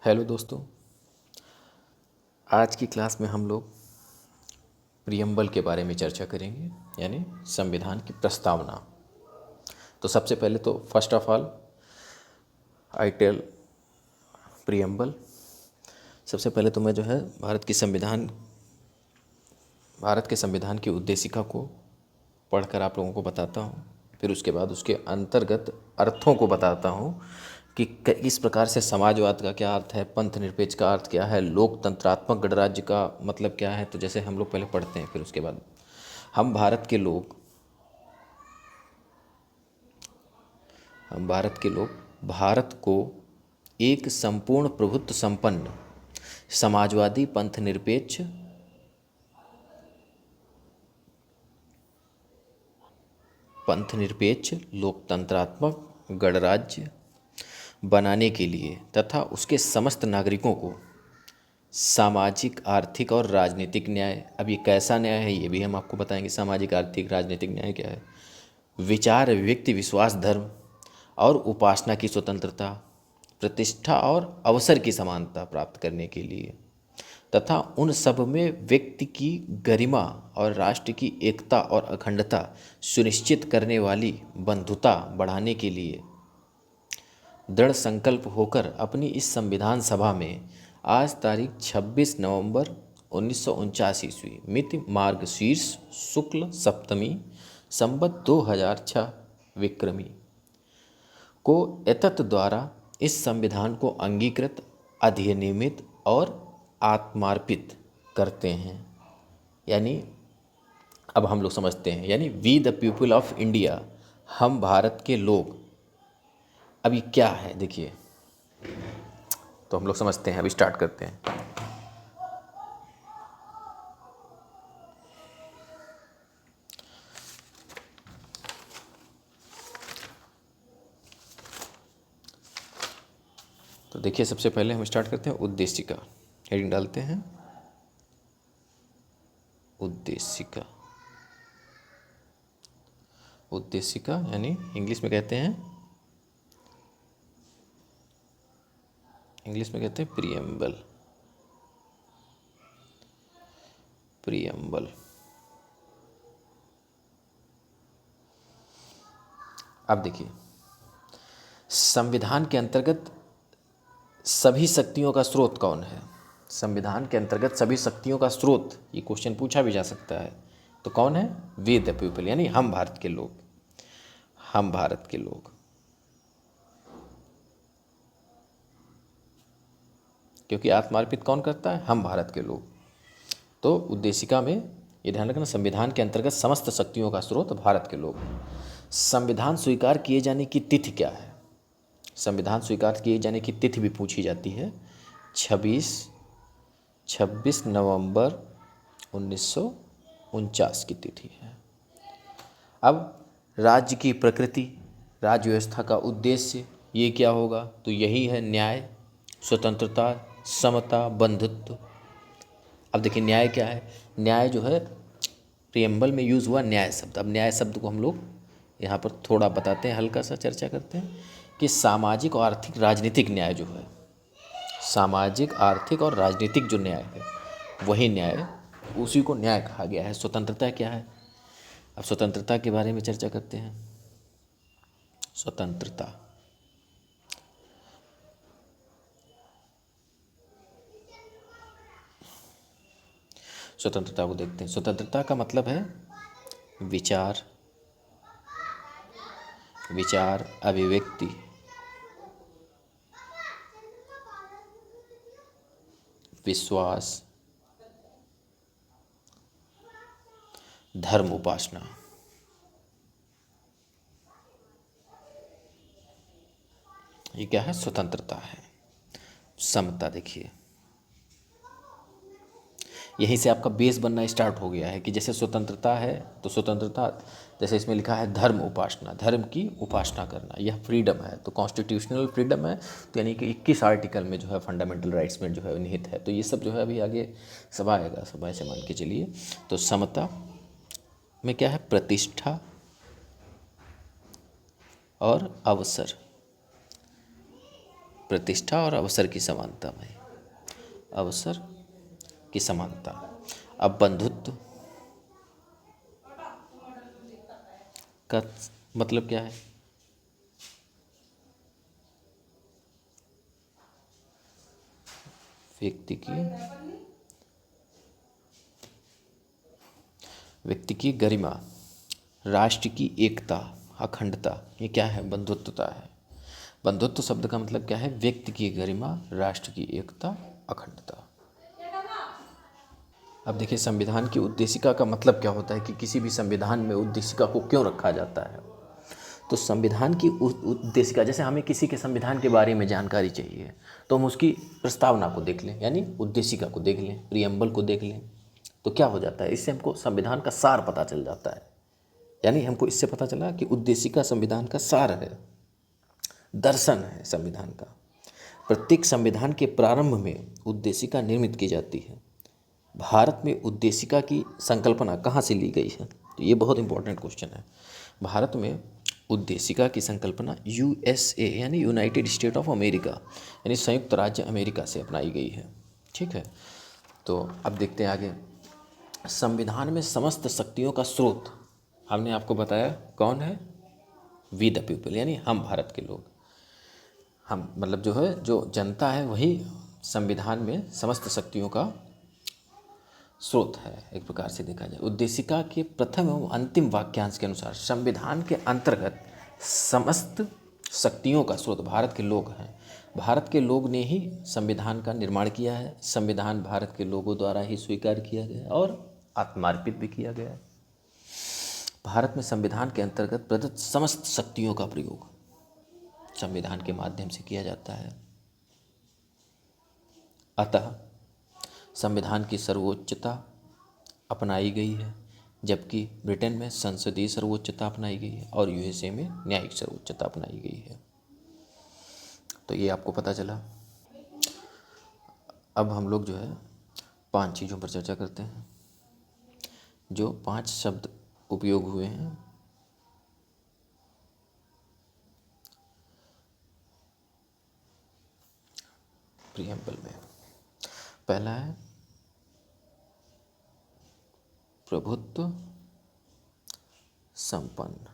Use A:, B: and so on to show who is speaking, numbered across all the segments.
A: Hello दोस्तों। आज की क्लास में हम लोग प्रियम्बल के बारे में चर्चा करेंगे, यानी संविधान की प्रस्तावना। तो सबसे पहले तो first of all I tell preamble. सबसे पहले तो मैं जो है भारत के संविधान की उद्देशिका को पढ़कर आप लोगों को बताता हूँ। फिर उसके बाद उसके अंतर्गत अर्थों को बताता हूँ कि किस प्रकार से समाजवाद का क्या अर्थ है, पंथ निरपेक्ष का अर्थ क्या है, लोकतंत्रात्मक गणराज्य का मतलब क्या है। तो जैसे हम लोग पहले पढ़ते हैं, फिर उसके बाद हम भारत के लोग हम भारत के लोग भारत को एक संपूर्ण प्रभुत्व संपन्न समाजवादी पंथ निरपेक्ष लोकतंत्रात्मक गणराज्य बनाने के लिए तथा उसके समस्त नागरिकों को सामाजिक, आर्थिक और राजनीतिक न्याय। अब ये कैसा न्याय है ये भी हम आपको बताएंगे। सामाजिक, आर्थिक, राजनीतिक न्याय क्या है। विचार, अभिव्यक्ति, विश्वास, धर्म और उपासना की स्वतंत्रता, प्रतिष्ठा और अवसर की समानता प्राप्त करने के लिए तथा उन सब में व्यक्ति की गरिमा और राष्ट्र की एकता और अखंडता सुनिश्चित करने वाली बंधुता बढ़ाने के लिए दृढ़ संकल्प होकर अपनी इस संविधान सभा में आज तारीख 26 नवंबर 1949 ईस्वी मिति मार्गशीर्ष शुक्ल सप्तमी संवत 2006 विक्रमी को एतत् द्वारा इस संविधान को अंगीकृत, अधिनियमित और आत्मार्पित करते हैं। यानी अब हम लोग समझते हैं, यानी we the people of India, हम भारत के लोग। अब ये क्या है देखिए, तो हम लोग समझते हैं। अभी स्टार्ट करते हैं। तो देखिए, सबसे पहले हम स्टार्ट करते हैं उद्देशिका। हेडिंग डालते हैं उद्देशिका। उद्देशिका यानी इंग्लिश में कहते हैं प्रियम्बल। प्रियम्बल। अब देखिए, संविधान के अंतर्गत सभी शक्तियों का स्रोत कौन है। संविधान के अंतर्गत सभी शक्तियों का स्रोत, ये क्वेश्चन पूछा भी जा सकता है। तो कौन है? वी द पीपल, यानी हम भारत के लोग। हम भारत के लोग। क्योंकि आत्मार्पित कौन करता है? हम भारत के लोग। तो उद्देशिका में ये ध्यान रखना, संविधान के अंतर्गत समस्त शक्तियों का स्रोत भारत के लोग। संविधान स्वीकार किए जाने की तिथि क्या है? संविधान स्वीकार किए जाने की तिथि भी पूछी जाती है। 26 नवंबर 1949 की तिथि है। अब राज्य की प्रकृति, राज्य व्यवस्था का उद्देश्य ये क्या होगा? तो यही है न्याय, स्वतंत्रता, समता, बंधुत्व। अब देखिए, न्याय क्या है। न्याय जो है, प्रियम्बल में यूज़ हुआ न्याय शब्द। अब न्याय शब्द को हम लोग यहाँ पर थोड़ा बताते हैं, हल्का सा चर्चा करते हैं कि सामाजिक और आर्थिक राजनीतिक न्याय जो है, सामाजिक, आर्थिक और राजनीतिक जो न्याय है वही न्याय, उसी को न्याय कहा गया है। स्वतंत्रता क्या है? अब स्वतंत्रता के बारे में चर्चा करते हैं। स्वतंत्रता, स्वतंत्रता को देखते हैं। स्वतंत्रता का मतलब है विचार, अभिव्यक्ति, विश्वास, धर्म, उपासना। ये क्या है? स्वतंत्रता है। समता, देखिए यहीं से आपका बेस बनना स्टार्ट हो गया है कि जैसे स्वतंत्रता है, तो स्वतंत्रता, जैसे इसमें लिखा है धर्म उपासना, धर्म की उपासना करना, यह फ्रीडम है। तो कॉन्स्टिट्यूशनल फ्रीडम है, तो यानी कि 21 आर्टिकल में जो है फंडामेंटल राइट्स में जो है निहित है। तो ये सब जो है अभी आगे सब आएगा, सब ऐसे मान के चलिए। तो समता में क्या है? प्रतिष्ठा और अवसर। प्रतिष्ठा और अवसर की समानता में, अवसर की समानता। अब बंधुत्व का मतलब क्या है? व्यक्ति की गरिमा, राष्ट्र की एकता, अखंडता, ये क्या है? बंधुत्वता है। बंधुत्व शब्द का मतलब क्या है? व्यक्ति की गरिमा, राष्ट्र की एकता, अखंडता। अब देखिए, संविधान की उद्देशिका का मतलब क्या होता है कि किसी भी संविधान में उद्देशिका को क्यों रखा जाता है। तो संविधान की उद्देशिका, जैसे हमें किसी के संविधान के बारे में जानकारी चाहिए तो हम उसकी प्रस्तावना को देख लें, यानी उद्देशिका को देख लें, प्रियम्बल को देख लें, तो क्या हो जाता है, इससे हमको संविधान का सार पता चल जाता है। यानी हमको इससे पता चला कि उद्देशिका संविधान का सार है, दर्शन है संविधान का। प्रत्येक संविधान के प्रारंभ में उद्देशिका निर्मित की जाती है। भारत में उद्देशिका की संकल्पना कहाँ से ली गई है? तो ये बहुत इंपॉर्टेंट क्वेश्चन है। भारत में उद्देशिका की संकल्पना यूएसए यानी यूनाइटेड स्टेट ऑफ अमेरिका यानी संयुक्त राज्य अमेरिका से अपनाई गई है। ठीक है, तो अब देखते हैं आगे। संविधान में समस्त शक्तियों का स्रोत हमने आपको बताया कौन है? वी द पीपल, यानी हम भारत के लोग। हम मतलब जो है, जो जनता है, वही संविधान में समस्त शक्तियों का स्रोत है, एक प्रकार से देखा जाए। उद्देशिका के प्रथम एवं अंतिम वाक्यांश के अनुसार संविधान के अंतर्गत समस्त शक्तियों का स्रोत भारत के लोग हैं। भारत के लोग ने ही संविधान का निर्माण किया है। संविधान भारत के लोगों द्वारा ही स्वीकार किया गया और आत्मार्पित भी किया गया है। भारत में संविधान के अंतर्गत प्रदत्त समस्त शक्तियों का प्रयोग संविधान के माध्यम से किया जाता है। अतः संविधान की सर्वोच्चता अपनाई गई है, जबकि ब्रिटेन में संसदीय सर्वोच्चता अपनाई गई है और यूएसए में न्यायिक सर्वोच्चता अपनाई गई है। तो ये आपको पता चला। अब हम लोग जो है 5 चीज़ों पर चर्चा करते हैं, जो 5 शब्द उपयोग हुए हैं। प्रियम्बल में पहला है प्रभुत्व संपन्न,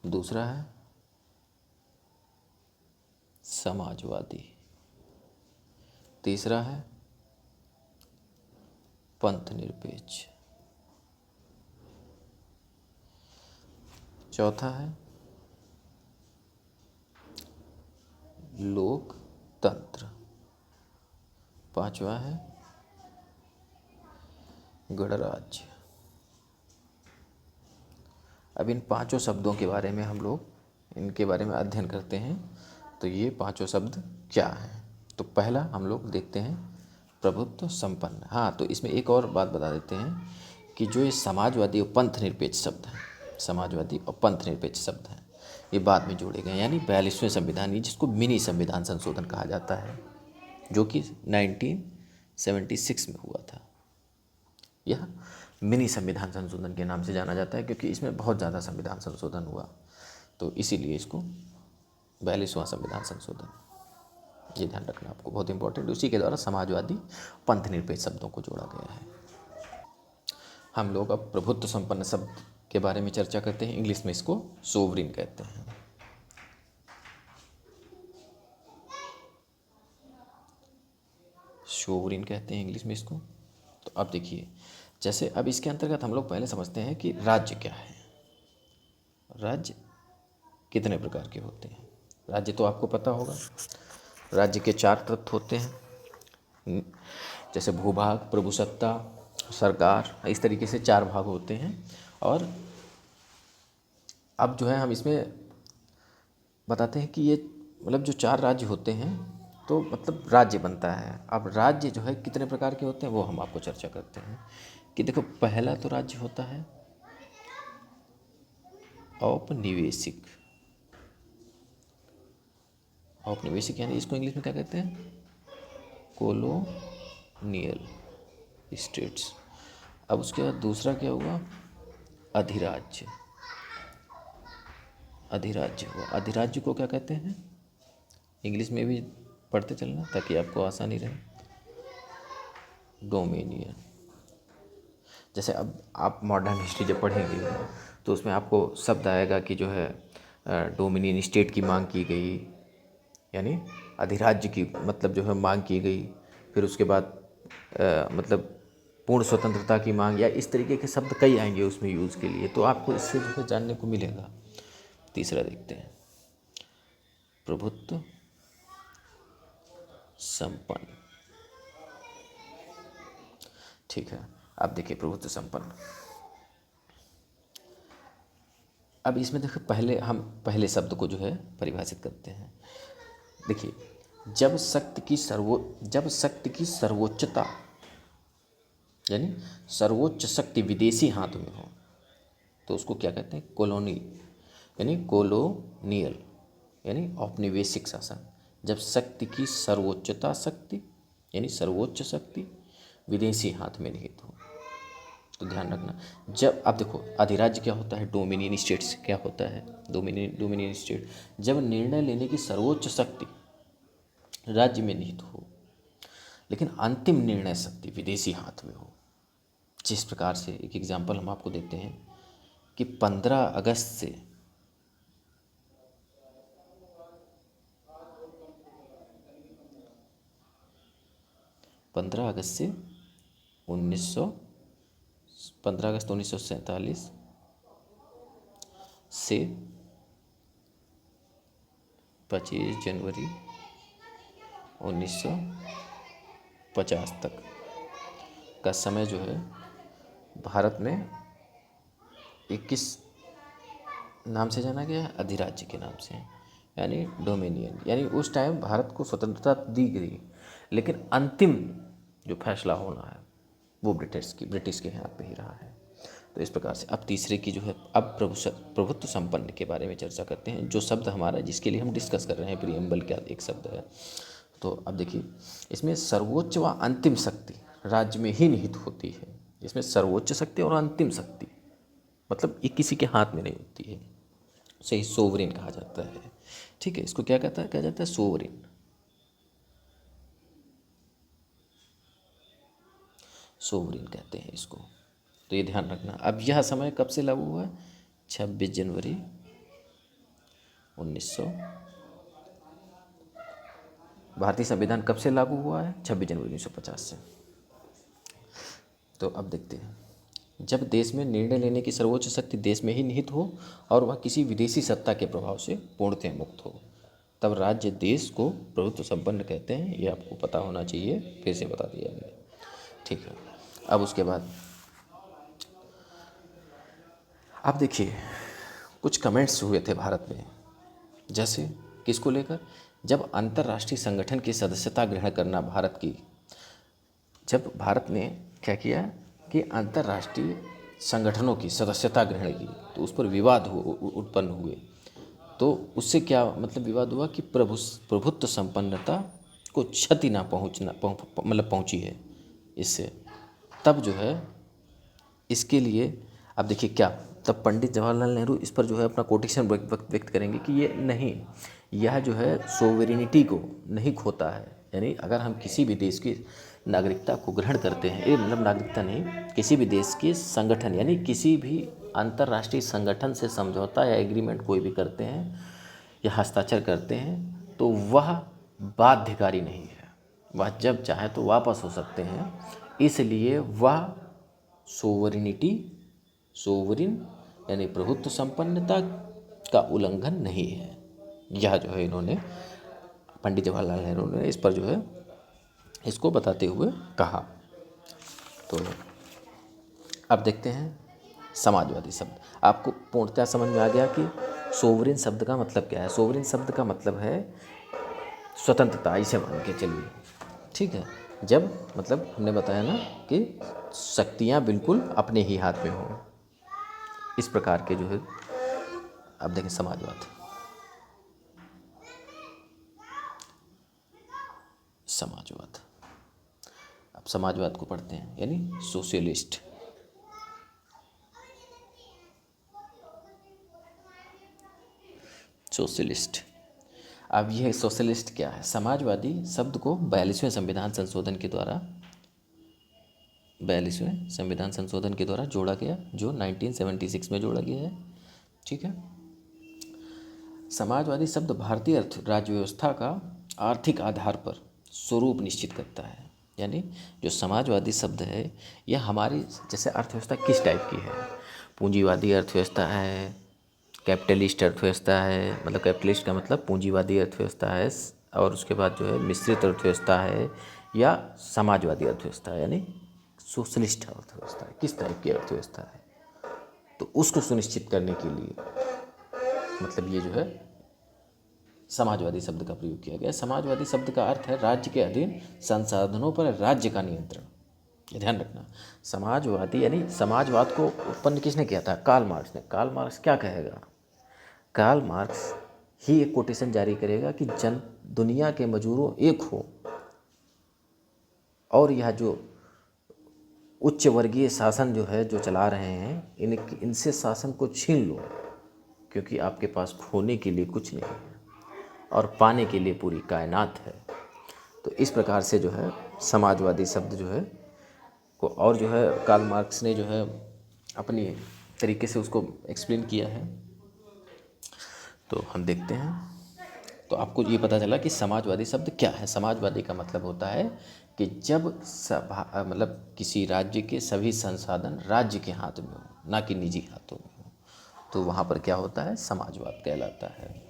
A: दूसरा है समाजवादी, तीसरा है पंथ निरपेक्ष, चौथा है लोकतंत्र, पांचवा है गणराज्य। अब इन 5 शब्दों के बारे में हम लोग इनके बारे में अध्ययन करते हैं। तो ये 5 शब्द क्या हैं? तो पहला हम लोग देखते हैं प्रभुत्व संपन्न। हाँ, तो इसमें एक और बात बता देते हैं कि जो ये समाजवादी और पंथ निरपेक्ष शब्द हैं, समाजवादी और पंथ निरपेक्ष शब्द हैं, ये बाद में जोड़े गए, यानी 42वें संविधान, ये जिसको मिनी संविधान संशोधन कहा जाता है, जो कि 1976 में हुआ था। यह मिनी संविधान संशोधन के नाम से जाना जाता है क्योंकि इसमें बहुत ज़्यादा संविधान संशोधन हुआ, तो इसीलिए इसको 42वां संविधान संशोधन, ये ध्यान रखना आपको, बहुत इंपॉर्टेंट। उसी के द्वारा समाजवादी पंथ निरपेक्ष शब्दों को जोड़ा गया है। हम लोग अब प्रभुत्व संपन्न शब्द के बारे में चर्चा करते हैं। इंग्लिश में इसको सोवरिन कहते हैं। सोवरिन कहते हैं इंग्लिश में इसको। तो अब देखिए, जैसे अब इसके अंतर्गत हम लोग पहले समझते हैं कि राज्य क्या है। राज्य कितने प्रकार के होते हैं? राज्य तो आपको पता होगा, राज्य के 4 तत्व होते हैं, जैसे भूभाग, प्रभुसत्ता, सरकार, इस तरीके से 4 भाग होते हैं। और अब जो है हम इसमें बताते हैं कि ये मतलब जो 4 राज्य होते हैं तो मतलब राज्य बनता है। अब राज्य जो है कितने प्रकार के होते हैं वो हम आपको चर्चा करते हैं। कि देखो, पहला तो राज्य होता है औपनिवेशिक। औपनिवेशिक यानी इसको इंग्लिश में क्या कहते हैं? Colonial states. अब उसके बाद दूसरा क्या हुआ? अधिराज्य। अधिराज्य हुआ। अधिराज्य को क्या कहते हैं? इंग्लिश में भी पढ़ते चलना ताकि आपको आसानी रहे। डोमिनियन, जैसे अब आप मॉडर्न हिस्ट्री जब पढ़ेंगे तो उसमें आपको शब्द आएगा कि जो है डोमिनियन स्टेट की मांग की गई, यानी अधिराज्य की मतलब जो है मांग की गई। फिर उसके बाद मतलब पूर्ण स्वतंत्रता की मांग, या इस तरीके के शब्द कई आएंगे उसमें यूज़ के लिए, तो आपको इससे जो है जानने को मिलेगा। तीसरा देखते हैं, प्रभुत्व संपन्न। ठीक है, अब देखिए प्रभुत्व संपन्न। अब इसमें देखिए पहले शब्द को जो है परिभाषित करते हैं। देखिए, जब शक्ति की सर्वोच्चता यानी सर्वोच्च शक्ति विदेशी हाथ में हो तो उसको क्या कहते हैं? कोलोनियल यानी औपनिवेशिक शासन। जब शक्ति की शक्ति यानी सर्वोच्च शक्ति विदेशी हाथ में निहित हो, तो ध्यान रखना। जब आप देखो अधिराज्य क्या होता है, डोमिनियन स्टेट्स क्या होता है, डोमिनियन स्टेट जब निर्णय लेने की सर्वोच्च शक्ति राज्य में निहित हो लेकिन अंतिम निर्णय शक्ति विदेशी हाथ में हो। जिस प्रकार से एक एग्जाम्पल हम आपको देते हैं कि 15 अगस्त 1947 से 25 जनवरी 1950 तक का समय जो है भारत में 21 नाम से जाना गया है, अधिराज्य के नाम से, यानी डोमिनियन। यानी उस टाइम भारत को स्वतंत्रता दी गई लेकिन अंतिम जो फैसला होना है वो ब्रिटिश के हाथ पे ही रहा है। तो इस प्रकार से अब तीसरे की जो है, अब प्रभुत्व संपन्न के बारे में चर्चा करते हैं। जो शब्द हमारा जिसके लिए हम डिस्कस कर रहे हैं, प्रियम्बल क्या एक शब्द है। तो अब देखिए, इसमें सर्वोच्च व अंतिम शक्ति राज्य में ही निहित होती है। इसमें सर्वोच्च शक्ति और अंतिम शक्ति मतलब ये किसी के हाथ में नहीं होती है, उसे ही सोवरेन कहा जाता है। ठीक है, इसको क्या कहा जाता है? सोवरेन। सोवरेन कहते हैं इसको। तो ये ध्यान रखना। अब यह समय कब से लागू हुआ है? 26 जनवरी 1900। भारतीय संविधान कब से लागू हुआ है? 26 जनवरी 1950 से। तो अब देखते हैं, जब देश में निर्णय लेने की सर्वोच्च शक्ति देश में ही निहित हो और वह किसी विदेशी सत्ता के प्रभाव से पूर्णतः मुक्त हो, तब राज्य देश को प्रभुत्व संपन्न कहते हैं। ये आपको पता होना चाहिए, फिर से बता दिया मैंने। ठीक है, अब उसके बाद आप देखिए कुछ कमेंट्स हुए थे भारत में, जैसे किसको लेकर? जब अंतर्राष्ट्रीय संगठन की सदस्यता ग्रहण करना भारत की, जब भारत ने क्या किया कि अंतर्राष्ट्रीय संगठनों की सदस्यता ग्रहण की तो उस पर विवाद उत्पन्न हुए। तो उससे क्या मतलब विवाद हुआ कि प्रभुत्व संपन्नता को क्षति ना मतलब पहुंची है इससे। तब जो है इसके लिए अब देखिए क्या, तब पंडित जवाहरलाल नेहरू इस पर जो है अपना कोटेशन व्यक्त करेंगे कि ये नहीं, यह जो है सोवेरिनिटी को नहीं खोता है। यानी अगर हम किसी भी देश की नागरिकता को ग्रहण करते हैं, ये मतलब नागरिकता नहीं, किसी भी देश के संगठन यानी किसी भी अंतर्राष्ट्रीय संगठन से समझौता या एग्रीमेंट कोई भी करते हैं या हस्ताक्षर करते हैं तो वह बाध्यकारी नहीं है, वह जब चाहे तो वापस हो सकते हैं। इसलिए वह सोवरिन यानी प्रभुत्व संपन्नता का उल्लंघन नहीं है। यह जो है इन्होंने पंडित जवाहरलाल नेहरू ने इस पर जो है इसको बताते हुए कहा। तो अब देखते हैं समाजवादी शब्द। आपको पूर्णतः समझ में आ गया कि सोवरिन शब्द का मतलब क्या है। सोवरिन शब्द का मतलब है स्वतंत्रता, इसे मान के चलिए। ठीक है, जब मतलब हमने बताया ना कि शक्तियाँ बिल्कुल अपने ही हाथ में हों, इस प्रकार के जो है। अब देखें समाजवाद। अब समाजवाद को पढ़ते हैं, यानी सोशलिस्ट। अब यह सोशलिस्ट क्या है? समाजवादी शब्द को 42वें संविधान संशोधन के द्वारा 42वें संविधान संशोधन के द्वारा जोड़ा गया, जो 1976 में जोड़ा गया है। ठीक है। समाजवादी शब्द भारतीय राज्य व्यवस्था का आर्थिक आधार पर स्वरूप निश्चित करता है। यानी जो समाजवादी शब्द है यह हमारी जैसे अर्थव्यवस्था किस टाइप की है, पूंजीवादी अर्थव्यवस्था है, कैपिटलिस्ट अर्थव्यवस्था है, मतलब कैपिटलिस्ट का मतलब पूंजीवादी अर्थव्यवस्था है, और उसके बाद जो है मिश्रित अर्थव्यवस्था है, या समाजवादी अर्थव्यवस्था है, यानी सोशलिस्ट अर्थव्यवस्था है, किस टाइप की अर्थव्यवस्था है। तो उसको सुनिश्चित करने के लिए मतलब ये जो है समाजवादी शब्द का प्रयोग किया गया। समाजवादी शब्द का अर्थ है राज्य के अधीन संसाधनों पर राज्य का नियंत्रण। ये ध्यान रखना, समाजवादी यानी समाजवाद को उत्पन्न किसने किया था? कार्ल मार्क्स ने। कार्ल मार्क्स क्या कहेगा? कार्ल मार्क्स ही एक कोटेशन जारी करेगा कि दुनिया के मजदूरों एक हो, और यह जो उच्च वर्गीय शासन जो है जो चला रहे हैं इनसे शासन को छीन लो, क्योंकि आपके पास खोने के लिए कुछ नहीं है और पाने के लिए पूरी कायनात है। तो इस प्रकार से जो है समाजवादी शब्द जो है को, और जो है कार्ल मार्क्स ने जो है अपनी तरीके से उसको एक्सप्लेन किया है। तो हम देखते हैं। तो आपको ये पता चला कि समाजवादी शब्द क्या है। समाजवादी का मतलब होता है कि जब मतलब किसी राज्य के सभी संसाधन राज्य के हाथ में हो, ना कि निजी हाथों में हो, तो वहाँ पर क्या होता है? समाजवाद कहलाता है।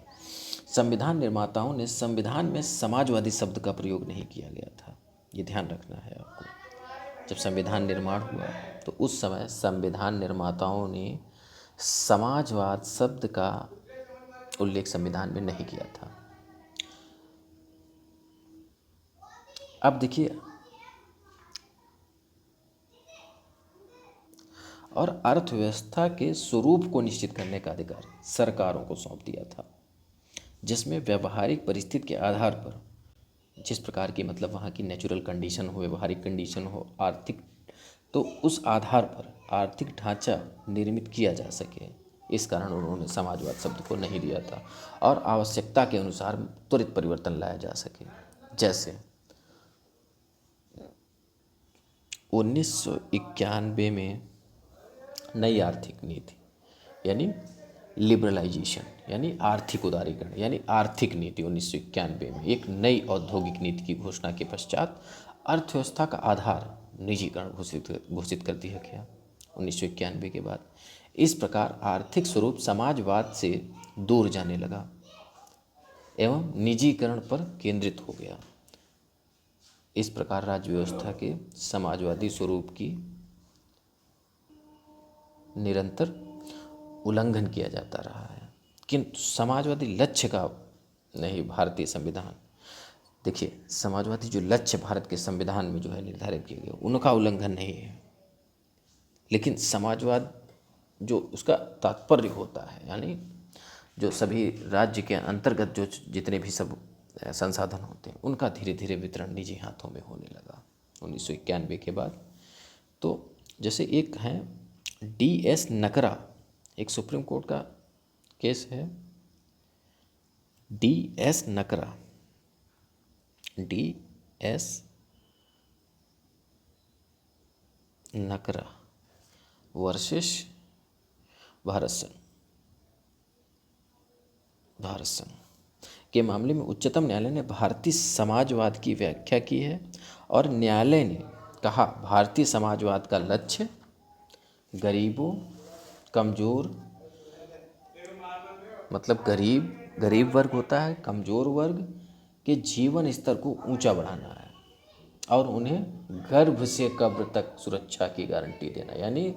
A: संविधान निर्माताओं ने संविधान में समाजवादी शब्द का प्रयोग नहीं किया गया था, ये ध्यान रखना है आपको। जब संविधान निर्माण हुआ तो उस समय संविधान निर्माताओं ने समाजवाद शब्द का उल्लेख संविधान में नहीं किया था। अब देखिए, और अर्थव्यवस्था के स्वरूप को निश्चित करने का अधिकार सरकारों को सौंप दिया था, जिसमें व्यवहारिक परिस्थिति के आधार पर जिस प्रकार की मतलब वहाँ की नेचुरल कंडीशन हो, व्यवहारिक कंडीशन हो, आर्थिक, तो उस आधार पर आर्थिक ढांचा निर्मित किया जा सके, इस कारण उन्होंने समाजवाद शब्द को नहीं लिया था, और आवश्यकता के अनुसार त्वरित परिवर्तन लाया जा सके। जैसे 1991 में नई आर्थिक नीति यानी लिबरलाइजेशन यानी आर्थिक उदारीकरण यानी आर्थिक नीति 1991 में एक नई औद्योगिक नीति की घोषणा के पश्चात अर्थव्यवस्था का आधार निजीकरण घोषित कर दिया गया 1991 के बाद। इस प्रकार आर्थिक स्वरूप समाजवाद से दूर जाने लगा एवं निजीकरण पर केंद्रित हो गया। इस प्रकार राज्य व्यवस्था के समाजवादी स्वरूप की निरंतर उल्लंघन किया जाता रहा है, किंतु समाजवादी लक्ष्य का नहीं। भारतीय संविधान, देखिए, समाजवादी जो लक्ष्य भारत के संविधान में जो है निर्धारित किए गए उनका उल्लंघन नहीं है, लेकिन समाजवाद जो उसका तात्पर्य होता है, यानी जो सभी राज्य के अंतर्गत जो जितने भी सब संसाधन होते हैं उनका धीरे धीरे वितरण निजी हाथों में होने लगा 1991 के बाद। तो जैसे एक है DS नकरा, एक सुप्रीम कोर्ट का केस है DS नकरा, DS नकरा वर्सेस भारत संघ के मामले में उच्चतम न्यायालय ने भारतीय समाजवाद की व्याख्या की है, और न्यायालय ने कहा भारतीय समाजवाद का लक्ष्य गरीबों, कमज़ोर, मतलब गरीब वर्ग होता है, कमज़ोर वर्ग के जीवन स्तर को ऊंचा बढ़ाना है और उन्हें गर्भ से कब्र तक सुरक्षा की गारंटी देना। यानी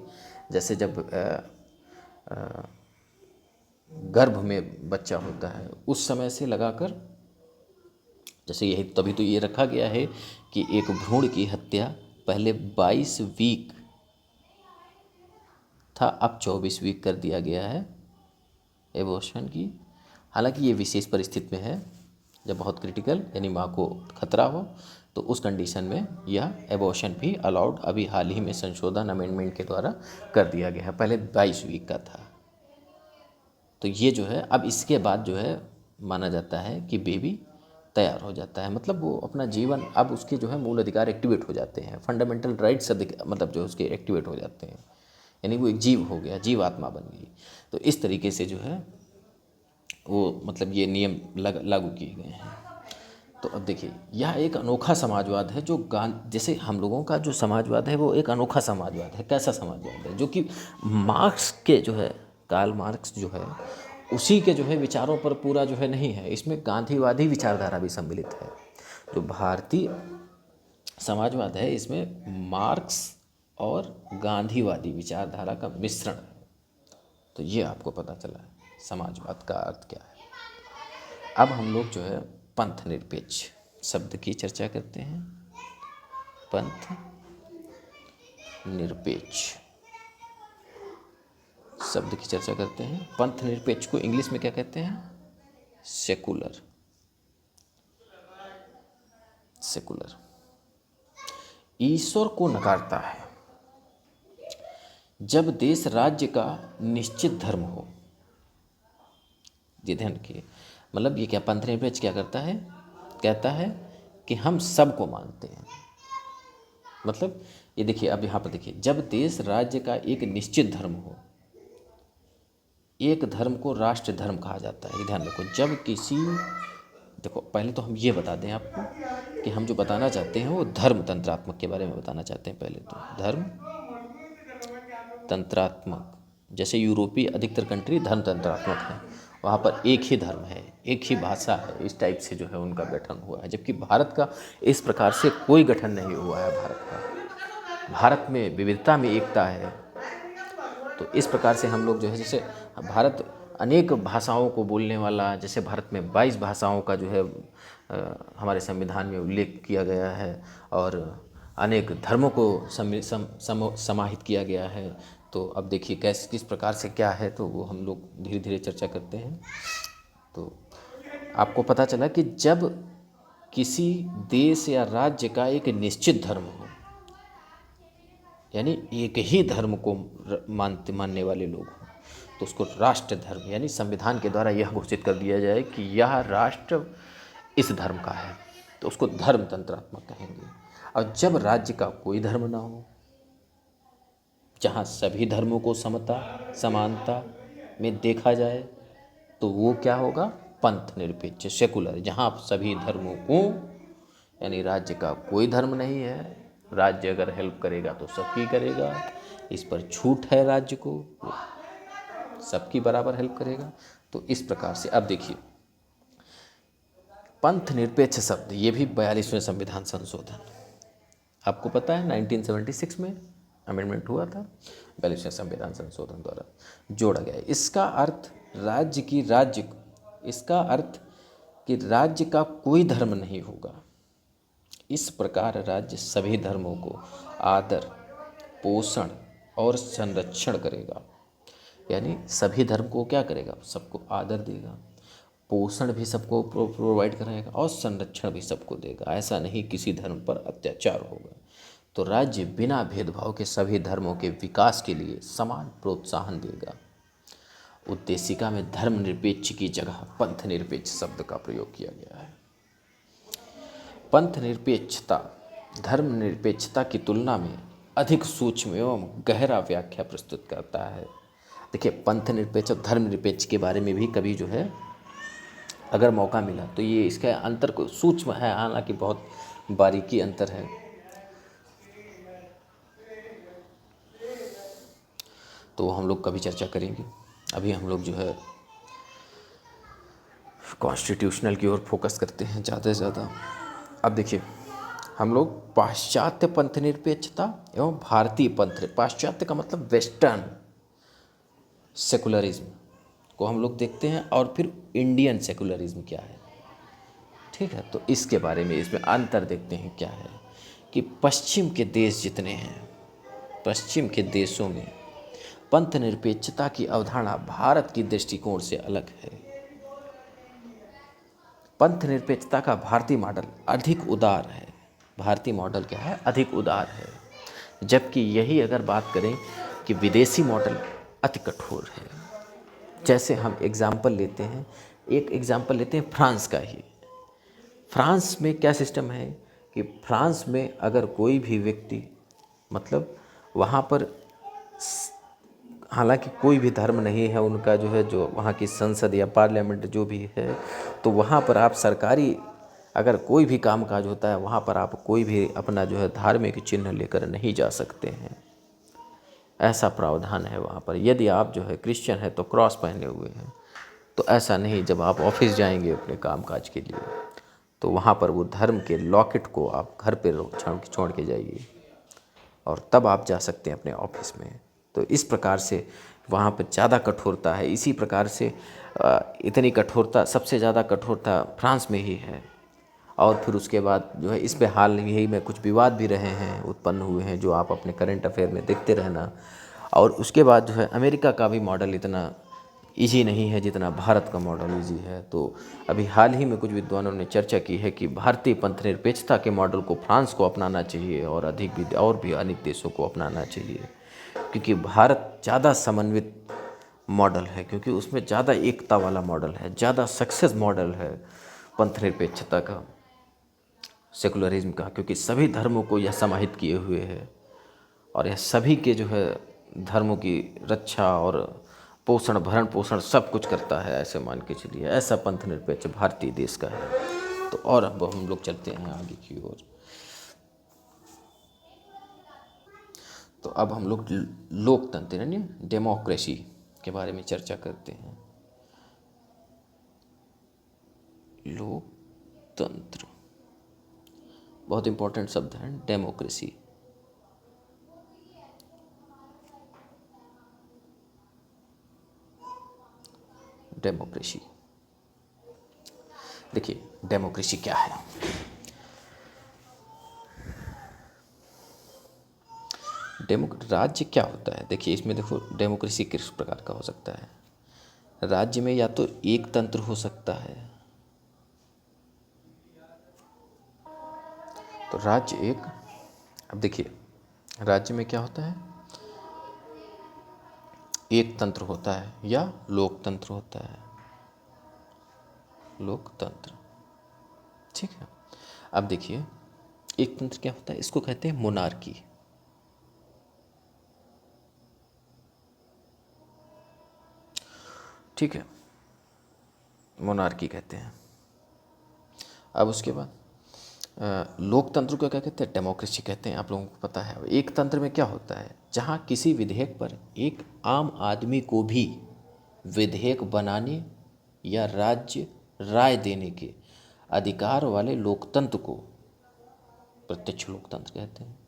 A: जैसे जब गर्भ में बच्चा होता है उस समय से लगाकर, जैसे यही तभी तो ये रखा गया है कि एक भ्रूण की हत्या पहले 22 वीक था, अब 24 वीक कर दिया गया है एबॉर्शन की। हालांकि ये विशेष परिस्थिति में है, जब बहुत क्रिटिकल यानी माँ को खतरा हो, तो उस कंडीशन में यह एबॉर्शन भी अलाउड अभी हाल ही में संशोधन अमेंडमेंट के द्वारा कर दिया गया है। पहले 22 वीक का था। तो ये जो है अब इसके बाद जो है माना जाता है कि बेबी तैयार हो जाता है, मतलब वो अपना जीवन, अब उसके जो है मूल अधिकार एक्टिवेट हो जाते हैं, फंडामेंटल राइट्स मतलब जो उसके एक्टिवेट हो जाते हैं, यानी वो एक जीव हो गया, जीव आत्मा बन गई। तो इस तरीके से जो है वो मतलब ये नियम लागू किए गए हैं। तो अब देखिए, यह एक अनोखा समाजवाद है जो जैसे हम लोगों का जो समाजवाद है वो एक अनोखा समाजवाद है। कैसा समाजवाद है? जो कि मार्क्स के जो है, कार्ल मार्क्स जो है उसी के जो है विचारों पर पूरा जो है नहीं है, इसमें गांधीवादी विचारधारा भी सम्मिलित है। जो भारतीय समाजवाद है इसमें मार्क्स और गांधीवादी विचारधारा का मिश्रण है। तो ये आपको पता चला है समाजवाद का अर्थ क्या है। अब हम लोग जो है पंथ निरपेक्ष शब्द की चर्चा करते हैं। पंथ निरपेक्ष शब्द की चर्चा करते हैं। पंथ निरपेक्ष को इंग्लिश में क्या कहते हैं? सेकुलर। सेकुलर ईश्वर को नकारता है जब देश राज्य का निश्चित धर्म हो। ये ध्यान रखिए, मतलब ये क्या, पंथ निरपेक्ष क्या करता है? कहता है कि हम सबको मानते हैं। मतलब ये देखिए, अब यहाँ पर देखिए, जब देश राज्य का एक निश्चित धर्म हो, एक धर्म को राष्ट्र धर्म कहा जाता है। ये ध्यान रखो, जब किसी, देखो पहले तो हम ये बता दें आपको कि हम जो बताना चाहते हैं वो धर्म तंत्रात्मक के बारे में बताना चाहते हैं। पहले तो धर्म तंत्रात्मक, जैसे यूरोपीय अधिकतर कंट्री धर्म तंत्रात्मक है, वहाँ पर एक ही धर्म है, एक ही भाषा है, इस टाइप से जो है उनका गठन हुआ है। जबकि भारत का इस प्रकार से कोई गठन नहीं हुआ है। भारत में विविधता में एकता है। तो इस प्रकार से हम लोग जो है, जैसे भारत अनेक भाषाओं को बोलने वाला, जैसे भारत में 22 भाषाओं का जो है हमारे संविधान में उल्लेख किया गया है, और अनेक धर्मों को समाहित किया गया है। तो अब देखिए किस प्रकार से क्या है, तो वो हम लोग धीरे धीरे चर्चा करते हैं। तो आपको पता चला कि जब किसी देश या राज्य का एक निश्चित धर्म हो, यानी एक ही धर्म को मानने वाले लोग हों, तो उसको राष्ट्र धर्म, यानी संविधान के द्वारा यह घोषित कर दिया जाए कि यह राष्ट्र इस धर्म का है, तो उसको धर्म तंत्रात्मक कहेंगे। और जब राज्य का कोई धर्म ना हो, जहाँ सभी धर्मों को समता समानता में देखा जाए, तो वो क्या होगा? पंथ निरपेक्ष, सेकुलर, जहाँ सभी धर्मों को, यानी राज्य का कोई धर्म नहीं है, राज्य अगर हेल्प करेगा तो सबकी करेगा, इस पर छूट है राज्य को, सबकी बराबर हेल्प करेगा। तो इस प्रकार से अब देखिए, पंथ निरपेक्ष शब्द ये भी 42वें संविधान संशोधन, आपको पता है 1976 में अमेंडमेंट हुआ था, 42वें संविधान संशोधन द्वारा जोड़ा गया है। इसका अर्थ कि राज्य का कोई धर्म नहीं होगा। इस प्रकार राज्य सभी धर्मों को आदर, पोषण और संरक्षण करेगा। यानी सभी धर्म को क्या करेगा? सबको आदर देगा, पोषण भी सबको प्रोवाइड कराएगा और संरक्षण भी सबको देगा। ऐसा नहीं किसी धर्म पर अत्याचार होगा। तो राज्य बिना भेदभाव के सभी धर्मों के विकास के लिए समान प्रोत्साहन देगा। उद्देशिका में धर्म निरपेक्ष की जगह पंथ निरपेक्ष शब्द का प्रयोग किया गया है। पंथ निरपेक्षता धर्म निरपेक्षता की तुलना में अधिक सूक्ष्म एवं गहरा व्याख्या प्रस्तुत करता है। देखिए, पंथ निरपेक्ष और धर्म निरपेक्ष के बारे में भी कभी जो है अगर मौका मिला तो ये इसका अंतर को सूक्ष्म है, हालांकि बहुत बारीकी अंतर है। तो हम लोग कभी चर्चा करेंगे। अभी हम लोग जो है कॉन्स्टिट्यूशनल की ओर फोकस करते हैं ज़्यादा से ज़्यादा। अब देखिए, हम लोग पाश्चात्य पंथ निरपेक्षता एवं भारतीय पंथ, पाश्चात्य का मतलब वेस्टर्न सेकुलरिज्म को हम लोग देखते हैं, और फिर इंडियन सेकुलरिज्म क्या है, ठीक है। तो इसके बारे में इसमें अंतर देखते हैं क्या है कि पश्चिम के देश जितने हैं, पश्चिम के देशों में पंथ निरपेक्षता की अवधारणा भारत की दृष्टिकोण से अलग है। पंथ निरपेक्षता का भारतीय मॉडल अधिक उदार है। भारतीय मॉडल क्या है? अधिक उदार है। जबकि यही अगर बात करें कि विदेशी मॉडल अति कठोर है। जैसे हम एग्जाम्पल लेते हैं एक एग्जाम्पल लेते हैं फ्रांस का ही। फ्रांस में क्या सिस्टम है कि फ्रांस में अगर कोई भी व्यक्ति, मतलब वहाँ पर हालांकि कोई भी धर्म नहीं है उनका, जो है जो वहाँ की संसद या पार्लियामेंट जो भी है, तो वहाँ पर आप सरकारी अगर कोई भी काम काज होता है वहाँ पर आप कोई भी अपना जो है धार्मिक चिन्ह लेकर नहीं जा सकते हैं। ऐसा प्रावधान है वहाँ पर। यदि आप जो है क्रिश्चियन है तो क्रॉस पहने हुए हैं, तो ऐसा नहीं। जब आप ऑफिस जाएंगे अपने काम काज के लिए तो वहाँ पर वो धर्म के लॉकेट को आप घर पे छोड़ के जाइए और तब आप जा सकते हैं अपने ऑफिस में। तो इस प्रकार से वहाँ पर ज़्यादा कठोरता है। इसी प्रकार से इतनी कठोरता, सबसे ज़्यादा कठोरता फ्रांस में ही है। और फिर उसके बाद जो है इस पे हाल ही में कुछ विवाद भी रहे हैं, उत्पन्न हुए हैं, जो आप अपने करंट अफेयर में देखते रहना। और उसके बाद जो है अमेरिका का भी मॉडल इतना इजी नहीं है जितना भारत का मॉडल इजी है। तो अभी हाल ही में कुछ विद्वानों ने चर्चा की है कि भारतीय पंथ निरपेक्षता के मॉडल को फ्रांस को अपनाना चाहिए और अधिक भी और भी अनेक देशों को अपनाना चाहिए, क्योंकि भारत ज़्यादा समन्वित मॉडल है, क्योंकि उसमें ज़्यादा एकता वाला मॉडल है, ज़्यादा सक्सेस मॉडल है पंथ निरपेक्षता का, सेकुलरिज्म का, क्योंकि सभी धर्मों को यह समाहित किए हुए है और यह सभी के जो है धर्मों की रक्षा और पोषण, भरण पोषण सब कुछ करता है। ऐसे मान के चलिए, ऐसा पंथ निरपेक्ष भारतीय देश का है। तो और अब हम लोग चलते हैं आगे की ओर। तो अब हम लोग लोकतंत्र यानी डेमोक्रेसी के बारे में चर्चा करते हैं। लोकतंत्र बहुत इंपॉर्टेंट शब्द है, डेमोक्रेसी। डेमोक्रेसी, देखिए डेमोक्रेसी क्या है। राज्य क्या होता है, देखिए इसमें देखो डेमोक्रेसी किस प्रकार का हो सकता है। राज्य में या तो एक तंत्र हो सकता है, तो राज्य एक, अब देखिए राज्य में क्या होता है, एक तंत्र होता है या लोकतंत्र होता है। लोकतंत्र, ठीक है। अब देखिए एक तंत्र क्या होता है, इसको कहते हैं मोनार्की। ठीक है, मोनार्की कहते हैं। अब उसके बाद लोकतंत्र को क्या कहते हैं, डेमोक्रेसी कहते हैं। आप लोगों को पता है एक तंत्र में क्या होता है, जहाँ किसी विधेयक पर एक आम आदमी को भी विधेयक बनाने या राज्य राय देने के अधिकार वाले लोकतंत्र को प्रत्यक्ष लोकतंत्र कहते हैं।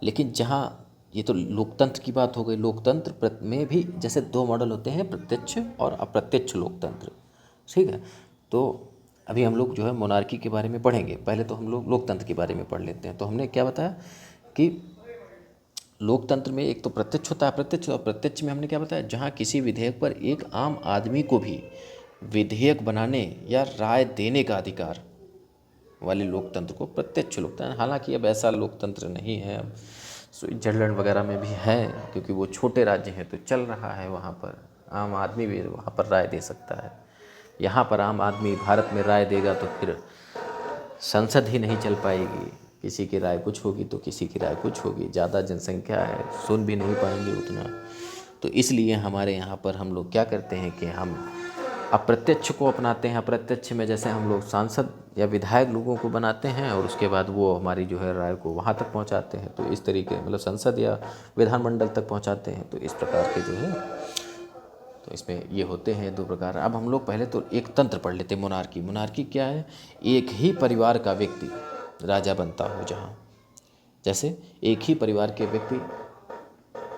A: लेकिन जहाँ, ये तो लोकतंत्र की बात हो गई, लोकतंत्र में भी जैसे दो मॉडल होते हैं, प्रत्यक्ष और अप्रत्यक्ष लोकतंत्र, ठीक है। तो अभी हम लोग जो है मोनार्की के बारे में पढ़ेंगे, पहले तो हम लोग लोकतंत्र के बारे में पढ़ लेते हैं। तो हमने क्या बताया कि लोकतंत्र में एक तो प्रत्यक्ष होता है, प्रत्यक्ष, और प्रत्यक्ष में हमने क्या बताया, जहाँ किसी विधेयक पर एक आम आदमी को भी विधेयक बनाने या राय देने का अधिकार वाले लोकतंत्र को प्रत्यक्ष लोकतंत्र। हालांकि अब ऐसा लोकतंत्र नहीं है, अब स्विट्जरलैंड वगैरह में भी है, क्योंकि वो छोटे राज्य हैं तो चल रहा है, वहाँ पर आम आदमी भी वहाँ पर राय दे सकता है। यहाँ पर आम आदमी भारत में राय देगा तो फिर संसद ही नहीं चल पाएगी, किसी की राय कुछ होगी तो किसी की राय कुछ होगी, ज़्यादा जनसंख्या है, सुन भी नहीं पाएंगे उतना। तो इसलिए हमारे यहाँ पर हम लोग क्या करते हैं कि हम अप्रत्यक्ष को अपनाते हैं। अप्रत्यक्ष में जैसे हम लोग सांसद या विधायक लोगों को बनाते हैं और उसके बाद वो हमारी जो है राय को वहाँ तक पहुँचाते हैं। तो इस तरीके मतलब संसद या विधानमंडल तक पहुँचाते हैं। तो इस प्रकार के जो है, तो इसमें ये होते हैं दो प्रकार। अब हम लोग पहले तो एक तंत्र पढ़ लेते हैं, मोनार्की। मोनार्की क्या है, एक ही परिवार का व्यक्ति राजा बनता हो, जहाँ जैसे एक ही परिवार के व्यक्ति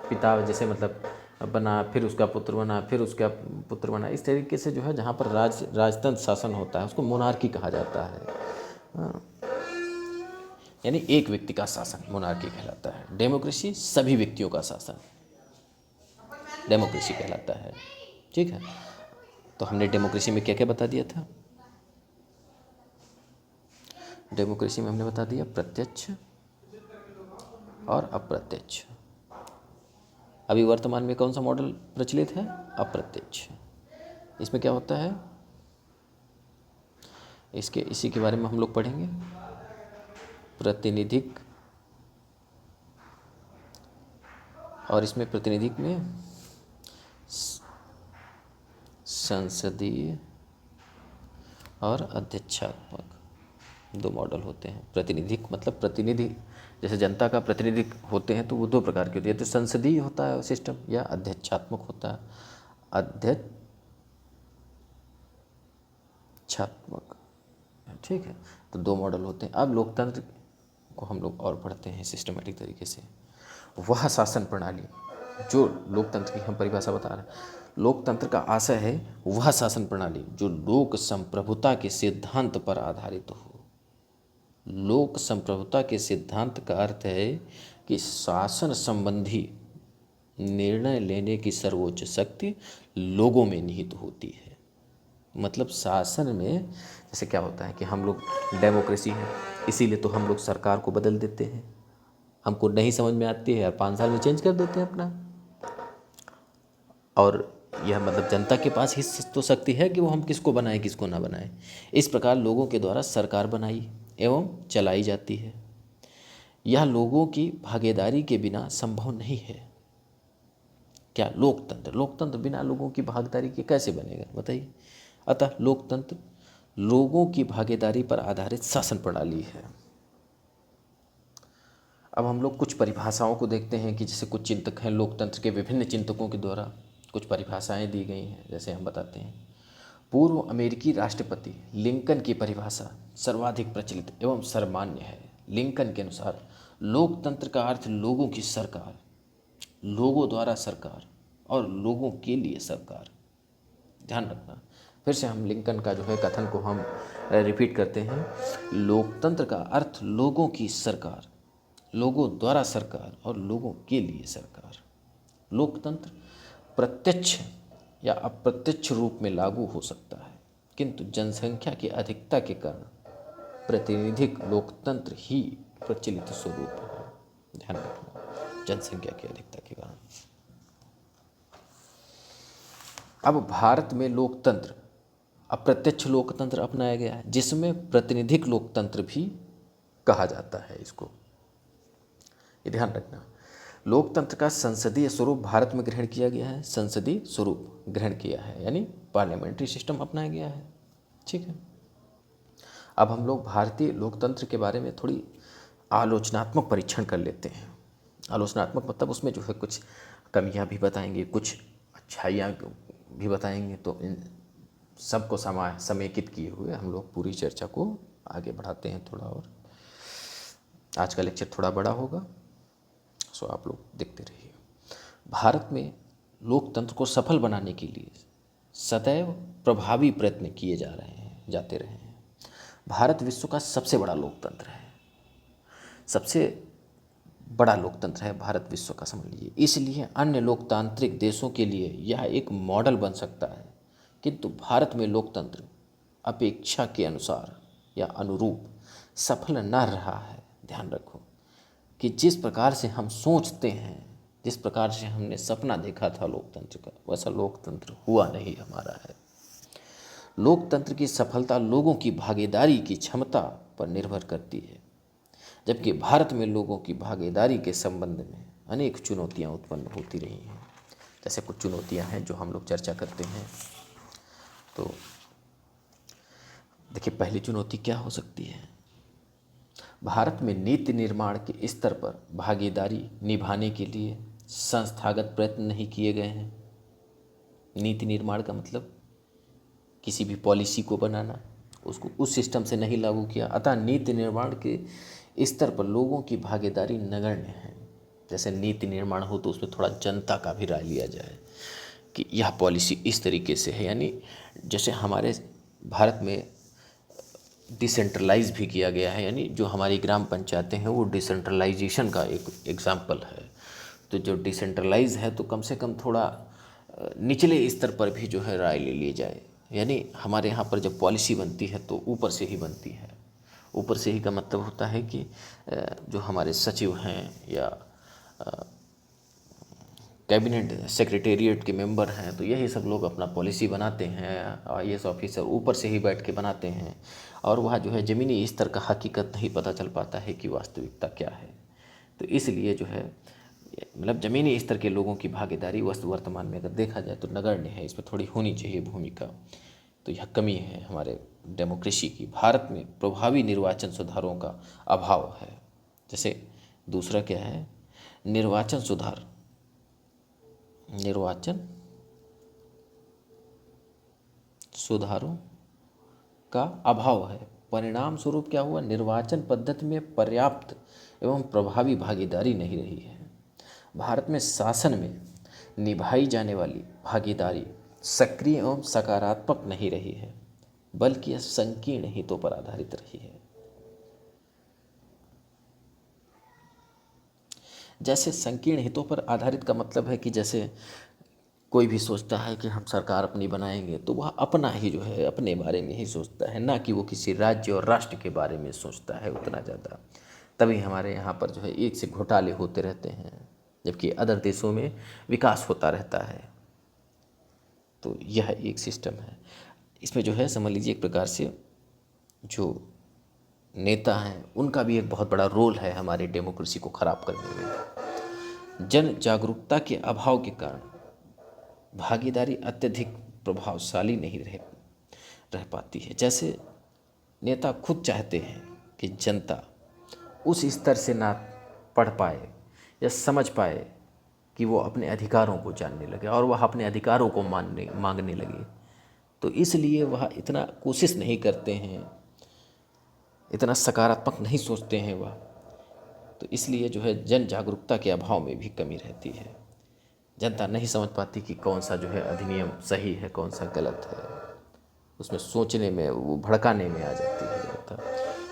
A: पिता जैसे मतलब बना, फिर उसका पुत्र बना, फिर उसका पुत्र बना, इस तरीके से जो है जहाँ पर राजतंत्र शासन होता है उसको मोनार्की कहा जाता है। यानी एक व्यक्ति का शासन मोनार्की कहलाता है। डेमोक्रेसी सभी व्यक्तियों का शासन डेमोक्रेसी कहलाता है, ठीक है। तो हमने डेमोक्रेसी में क्या क्या बता दिया था, डेमोक्रेसी में हमने बता दिया प्रत्यक्ष और अप्रत्यक्ष। अभी वर्तमान में कौन सा मॉडल प्रचलित है, अप्रत्यक्ष। इसमें क्या होता है, इसी के बारे में हम लोग पढ़ेंगे। प्रतिनिधिक, और इसमें प्रतिनिधिक में संसदीय और अध्यक्षात्मक दो मॉडल होते हैं। प्रतिनिधिक मतलब प्रतिनिधि, जैसे जनता का प्रतिनिधि होते हैं तो वो दो प्रकार के होते हैं, तो संसदीय होता है सिस्टम या अध्यक्षात्मक होता है। अध्यक्षात्मक, ठीक है। तो दो मॉडल होते हैं। अब लोकतंत्र को हम लोग और पढ़ते हैं सिस्टमेटिक तरीके से। वह शासन प्रणाली, जो लोकतंत्र की हम परिभाषा बता रहे हैं, लोकतंत्र का आशय है वह शासन प्रणाली जो लोक संप्रभुता के सिद्धांत पर आधारित हो। लोक संप्रभुता के सिद्धांत का अर्थ है कि शासन संबंधी निर्णय लेने की सर्वोच्च शक्ति लोगों में निहित होती है। मतलब शासन में जैसे क्या होता है कि हम लोग डेमोक्रेसी है, इसीलिए तो हम लोग सरकार को बदल देते हैं। हमको नहीं समझ में आती है यार, 5 साल में चेंज कर देते हैं अपना। और यह मतलब जनता के पास ही तो शक्ति है कि वो हम किसको बनाएं किसको ना बनाएं। इस प्रकार लोगों के द्वारा सरकार बनाई एवं चलाई जाती है। यह लोगों की भागीदारी के बिना संभव नहीं है। क्या लोकतंत्र, लोकतंत्र बिना लोगों की भागीदारी के कैसे बनेगा बताइए। अतः लोकतंत्र लोगों की भागीदारी पर आधारित शासन प्रणाली है। अब हम लोग कुछ परिभाषाओं को देखते हैं कि जैसे कुछ चिंतक हैं, लोकतंत्र के विभिन्न चिंतकों के द्वारा कुछ परिभाषाएं दी गई हैं। जैसे हम बताते हैं, पूर्व अमेरिकी राष्ट्रपति लिंकन की परिभाषा सर्वाधिक प्रचलित एवं सर्वमान्य है। लिंकन के अनुसार लोकतंत्र का अर्थ लोगों की सरकार, लोगों द्वारा सरकार और लोगों के लिए सरकार। ध्यान रखना, फिर से हम लिंकन का जो है कथन को हम रिपीट करते हैं। लोकतंत्र का अर्थ लोगों की सरकार, लोगों द्वारा सरकार और लोगों के लिए सरकार। लोकतंत्र प्रत्यक्ष या अप्रत्यक्ष रूप में लागू हो सकता है, किंतु जनसंख्या की अधिकता के कारण प्रतिनिधिक लोकतंत्र ही प्रचलित स्वरूप है। ध्यान रखना, जनसंख्या की अधिकता के कारण। अब भारत में लोकतंत्र, अप्रत्यक्ष लोकतंत्र अपनाया गया है, जिसमें प्रतिनिधिक लोकतंत्र भी कहा जाता है इसको। ये ध्यान रखना, लोकतंत्र का संसदीय स्वरूप भारत में ग्रहण किया गया है। संसदीय स्वरूप ग्रहण किया है यानी पार्लियामेंट्री सिस्टम अपनाया गया है, ठीक है। अब हम लोग भारतीय लोकतंत्र के बारे में थोड़ी आलोचनात्मक परीक्षण कर लेते हैं। आलोचनात्मक मतलब उसमें जो है कुछ कमियां भी बताएंगे, कुछ अच्छाइयाँ भी बताएंगे। तो इन सबको समेकित किए हुए हम लोग पूरी चर्चा को आगे बढ़ाते हैं थोड़ा और। आज का लेक्चर थोड़ा बड़ा होगा, सो आप लोग देखते रहिए। भारत में लोकतंत्र को सफल बनाने के लिए सदैव प्रभावी प्रयत्न किए जाते रहे हैं। भारत विश्व का सबसे बड़ा लोकतंत्र है, सबसे बड़ा लोकतंत्र है भारत विश्व का, समझ लीजिए। इसलिए अन्य लोकतांत्रिक देशों के लिए यह एक मॉडल बन सकता है, किंतु भारत में लोकतंत्र अपेक्षा के अनुसार या अनुरूप सफल न रहा है। ध्यान रखो कि जिस प्रकार से हम सोचते हैं, जिस प्रकार से हमने सपना देखा था लोकतंत्र का, वैसा लोकतंत्र हुआ नहीं हमारा है। लोकतंत्र की सफलता लोगों की भागीदारी की क्षमता पर निर्भर करती है, जबकि भारत में लोगों की भागीदारी के संबंध में अनेक चुनौतियां उत्पन्न होती रही हैं। जैसे कुछ चुनौतियां हैं जो हम लोग चर्चा करते हैं। तो देखिए, पहली चुनौती क्या हो सकती है। भारत में नीति निर्माण के स्तर पर भागीदारी निभाने के लिए संस्थागत प्रयत्न नहीं किए गए हैं। नीति निर्माण का मतलब किसी भी पॉलिसी को बनाना, उसको उस सिस्टम से नहीं लागू किया। अतः नीति निर्माण के स्तर पर लोगों की भागीदारी नगण्य है। जैसे नीति निर्माण हो तो उसमें थोड़ा जनता का भी राय लिया जाए कि यह पॉलिसी इस तरीके से है। यानी जैसे हमारे भारत में डिसेंट्रलाइज भी किया गया है, यानी जो हमारी ग्राम पंचायतें हैं वो डिसेंट्रलाइजेशन का एक एग्जाम्पल है। तो जो डिसेंट्रलाइज है तो कम से कम थोड़ा निचले स्तर पर भी जो है राय ले ली जाए। यानी हमारे यहाँ पर जब पॉलिसी बनती है तो ऊपर से ही बनती है। ऊपर से ही का मतलब होता है कि जो हमारे सचिव हैं या कैबिनेट सेक्रेटेरिएट के मेंबर हैं, तो यही सब लोग अपना पॉलिसी बनाते हैं। आईएएस ऑफिसर ऊपर से ही बैठ के बनाते हैं, और वह जो है ज़मीनी स्तर का हकीकत नहीं पता चल पाता है कि वास्तविकता क्या है। तो इसलिए जो है मतलब ज़मीनी स्तर के लोगों की भागीदारी वस्तु वर्तमान में अगर देखा जाए तो नगण्य है, इसमें थोड़ी होनी चाहिए भूमिका। तो यह कमी है हमारे डेमोक्रेसी की। भारत में प्रभावी निर्वाचन सुधारों का अभाव है। जैसे दूसरा क्या है, निर्वाचन सुधार, निर्वाचन सुधारों का अभाव है। परिणाम स्वरूप क्या हुआ, निर्वाचन पद्धति में पर्याप्त एवं प्रभावी भागीदारी नहीं रही है। भारत में शासन में निभाई जाने वाली भागीदारी सक्रिय एवं सकारात्मक नहीं रही है, बल्कि यह संकीर्ण हितों पर आधारित रही है। जैसे संकीर्ण हितों पर आधारित का मतलब है कि जैसे कोई भी सोचता है कि हम सरकार अपनी बनाएंगे, तो वह अपना ही जो है अपने बारे में ही सोचता है, ना कि वो किसी राज्य और राष्ट्र के बारे में सोचता है उतना ज़्यादा। तभी हमारे यहाँ पर जो है एक से घोटाले होते रहते हैं, जबकि अदर देशों में विकास होता रहता है। तो यह एक सिस्टम है। इसमें जो है समझ लीजिए एक प्रकार से जो नेता हैं उनका भी एक बहुत बड़ा रोल है हमारी डेमोक्रेसी को ख़राब करने में। जन जागरूकता के अभाव के कारण भागीदारी अत्यधिक प्रभावशाली नहीं रह पाती है। जैसे नेता खुद चाहते हैं कि जनता उस स्तर से ना पढ़ पाए या समझ पाए कि वो अपने अधिकारों को जानने लगे और वह अपने अधिकारों को मांगने लगे, तो इसलिए वह इतना कोशिश नहीं करते हैं, इतना सकारात्मक नहीं सोचते हैं वह। तो इसलिए जो है जन जागरूकता के अभाव में भी कमी रहती है। जनता नहीं समझ पाती कि कौन सा जो है अधिनियम सही है, कौन सा गलत है। उसमें सोचने में, वो भड़काने में आ जाती है जनता।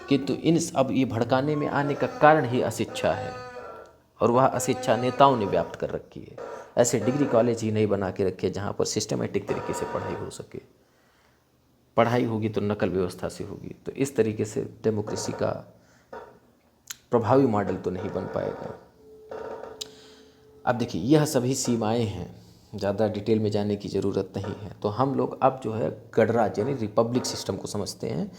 A: किंतु अब ये भड़काने में आने का कारण ही अशिक्षा है, और वह अशिक्षा नेताओं ने व्याप्त कर रखी है। ऐसे डिग्री कॉलेज ही नहीं बना के रखे जहाँ पर सिस्टमेटिक तरीके से पढ़ाई हो सके। पढ़ाई होगी तो नकल व्यवस्था से होगी। तो इस तरीके से डेमोक्रेसी का प्रभावी मॉडल तो नहीं बन पाएगा। अब देखिए यह सभी सीमाएं हैं, ज़्यादा डिटेल में जाने की ज़रूरत नहीं है। तो हम लोग अब जो है गणराज्य यानी रिपब्लिक सिस्टम को समझते हैं।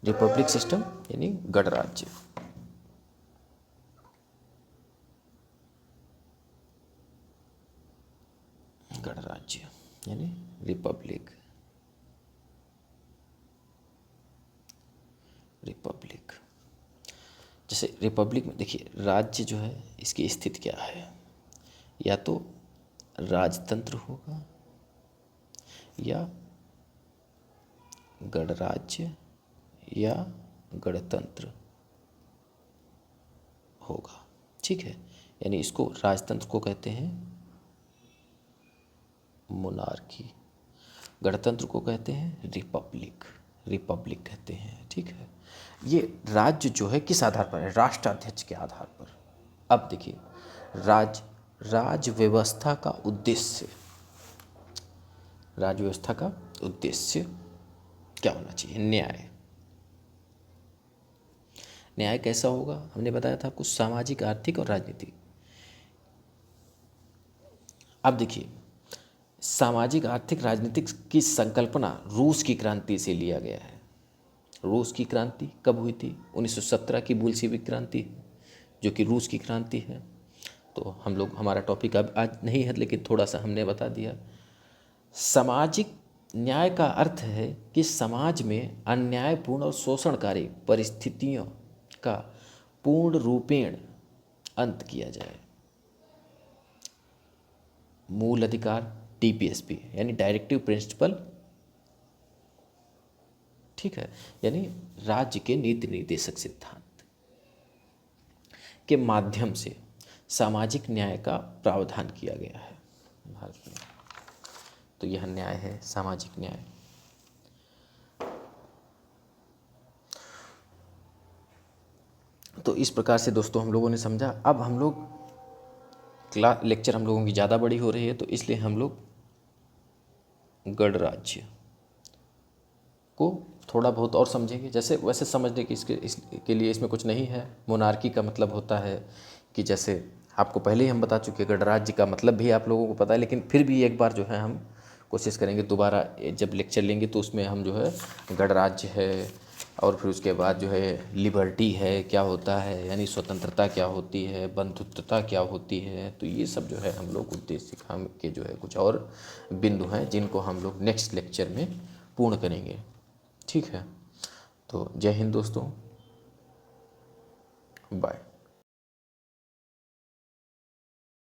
A: रिपब्लिक सिस्टम यानी गणराज्य। गणराज्य यानी रिपब्लिक। रिपब्लिक जैसे रिपब्लिक में देखिए राज्य जो है इसकी स्थिति क्या है, या तो राजतंत्र होगा या गणराज्य या गणतंत्र होगा। ठीक है, यानी इसको राजतंत्र को कहते हैं मोनार्की, गणतंत्र को कहते हैं रिपब्लिक, रिपब्लिक कहते हैं। ठीक है, ये राज्य जो है किस आधार पर है, राष्ट्राध्यक्ष के आधार पर। अब देखिए राज व्यवस्था का उद्देश्य, राज व्यवस्था का उद्देश्य क्या होना चाहिए, न्याय। न्याय कैसा होगा, हमने बताया था कुछ सामाजिक, आर्थिक और राजनीतिक। अब देखिए सामाजिक, आर्थिक, राजनीतिक की संकल्पना रूस की क्रांति से लिया गया है। रूस की क्रांति कब हुई थी, 1917 की बोल्शेविक क्रांति, जो कि रूस की क्रांति है। तो हम लोग, हमारा टॉपिक अब आज नहीं है, लेकिन थोड़ा सा हमने बता दिया। सामाजिक न्याय का अर्थ है कि समाज में अन्यायपूर्ण और शोषणकारी परिस्थितियों का पूर्ण रूपेण अंत किया जाए। मूल अधिकार DPSP यानी डायरेक्टिव प्रिंसिपल, ठीक है, यानी राज्य के नीति निर्देशक सिद्धांत के माध्यम से सामाजिक न्याय का प्रावधान किया गया है भारत में। तो यह न्याय है, सामाजिक न्याय। तो इस प्रकार से दोस्तों हम लोगों ने समझा। अब हम लोग लेक्चर हम लोगों की ज़्यादा बड़ी हो रही है, तो इसलिए हम लोग गणराज्य को थोड़ा बहुत और समझेंगे। जैसे वैसे समझने की इसके लिए इसमें कुछ नहीं है। मोनार्की का मतलब होता है कि जैसे आपको पहले ही हम बता चुके हैं, गणराज्य का मतलब भी आप लोगों को पता है, लेकिन फिर भी एक बार जो है हम कोशिश करेंगे दोबारा जब लेक्चर लेंगे तो उसमें हम जो है गणराज्य है और फिर उसके बाद जो है लिबर्टी है क्या होता है, यानी स्वतंत्रता क्या होती है, बंधुत्वता क्या होती है, तो ये सब जो है हम लोग उद्देश्य सिखा के जो है कुछ और बिंदु हैं जिनको हम लोग नेक्स्ट लेक्चर में पूर्ण करेंगे। ठीक है, तो जय हिंद दोस्तों, बाय।